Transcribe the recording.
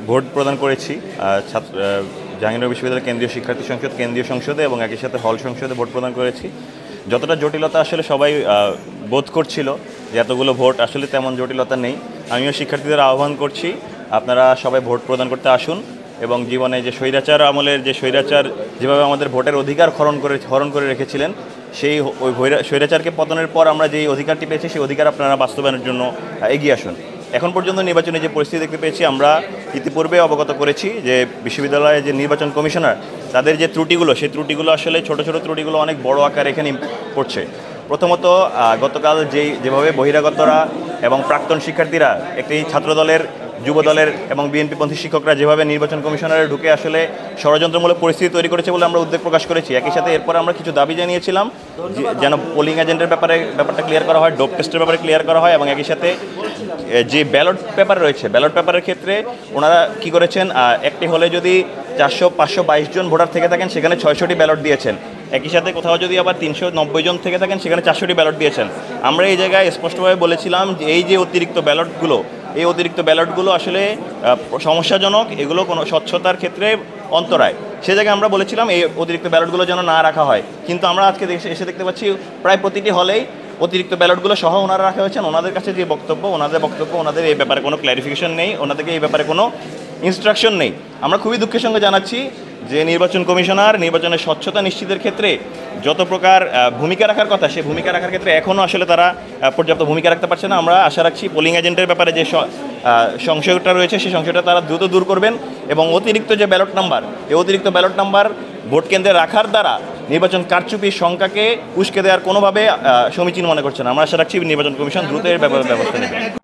Vote প্রদান করেছি জাহাঙ্গীরনগর বিশ্ববিদ্যালয়ের কেন্দ্রীয় শিক্ষার্থী সংসদ কেন্দ্রীয় সংসদে এবং একই সাথে হল সংসদে ভোট প্রদান করেছি। যতটা জটিলতা আসলে সবাই বোধ করছিল যে এতগুলো ভোট, আসলে তেমন জটিলতা নেই। আমিও শিক্ষার্থীদের আহ্বান করছি, আপনারা সবাই ভোট প্রদান করতে আসুন এবং জীবনে যে স্বৈরাচার আমলের যে স্বৈরাচার যেভাবে আমাদের ভোটের অধিকার হরণ করে রেখেছিলেন, সেই ওই স্বৈরাচারকে পতনের পর আমরা যেই অধিকারটি পেয়েছি সেই অধিকার আপনারা বাস্তবায়নের জন্য এগিয়ে আসুন। এখন পর্যন্ত নির্বাচনে যে পরিস্থিতি দেখতে পেয়েছি, আমরা ইতিপূর্বে অবগত করেছি যে বিশ্ববিদ্যালয়ের যে নির্বাচন কমিশনার তাদের যে ত্রুটিগুলো, সেই ত্রুটিগুলো আসলে ছোট ছোট ত্রুটিগুলো অনেক বড় আকার এখানে পড়ছে। প্রথমত, গতকাল যেভাবে বহিরাগতরা এবং প্রাক্তন শিক্ষার্থীরা একটি ছাত্রদলের, যুবদলের এবং বিএনপিপন্থী শিক্ষকরা যেভাবে নির্বাচন কমিশনারে ঢুকে আসলে ষড়যন্ত্রমূলক পরিস্থিতি তৈরি করেছে বলে আমরা উদ্বেগ প্রকাশ করেছি। একই সাথে এরপরে আমরা কিছু দাবি জানিয়েছিলাম যেন পোলিং এজেন্টের ব্যাপারটা ক্লিয়ার করা হয়, ডোপ টেস্টের ব্যাপারে ক্লিয়ার করা হয় এবং একই সাথে যে ব্যালট পেপার রয়েছে, ব্যালট পেপারের ক্ষেত্রে ওনারা কি করেছেন, একটি হলে যদি 400-522 জন ভোটার থেকে থাকেন সেখানে 600টি ব্যালট দিয়েছেন। একই সাথে কোথাও যদি আবার 390 জন থেকে থাকেন সেখানে 400টি ব্যালট দিয়েছেন। আমরা এই জায়গায় স্পষ্টভাবে বলেছিলাম যে এই যে এই অতিরিক্ত ব্যালটগুলো আসলে সমস্যাজনক, এগুলো কোনো স্বচ্ছতার ক্ষেত্রে অন্তরায়। সে জায়গায় আমরা বলেছিলাম এই অতিরিক্ত ব্যালটগুলো যেন না রাখা হয়, কিন্তু আমরা আজকে এসে দেখতে পাচ্ছি প্রায় প্রতিটি হলেই অতিরিক্ত ব্যালটগুলো সহ ওনারা রাখা হয়েছেন। ওনাদের কাছে যে বক্তব্য, ওনাদের এই ব্যাপারে কোনো ক্ল্যারিফিকেশন নেই, ওনাদেরকে এই ব্যাপারে কোনো ইনস্ট্রাকশন নেই। আমরা খুবই দুঃখের সঙ্গে জানাচ্ছি যে নির্বাচন কমিশনার নির্বাচনের স্বচ্ছতা নিশ্চিতের ক্ষেত্রে যত প্রকার ভূমিকা রাখার কথা, সেই ভূমিকা রাখার ক্ষেত্রে এখনও আসলে তারা পর্যাপ্ত ভূমিকা রাখতে পারছে না। আমরা আশা রাখছি পোলিং এজেন্টের ব্যাপারে যে সংশয়টা রয়েছে সেই সংশয়টা তারা দ্রুত দূর করবেন এবং অতিরিক্ত যে ব্যালট নাম্বার, এই অতিরিক্ত ব্যালট নাম্বার ভোট কেন্দ্রে রাখার দ্বারা নির্বাচন কারচুপির সংখ্যাকে উস্কে দেওয়ার কোনোভাবে সমীচীন মনে করছে না। আমরা আশা রাখছি নির্বাচন কমিশন দ্রুত এর ব্যবস্থা নেবে।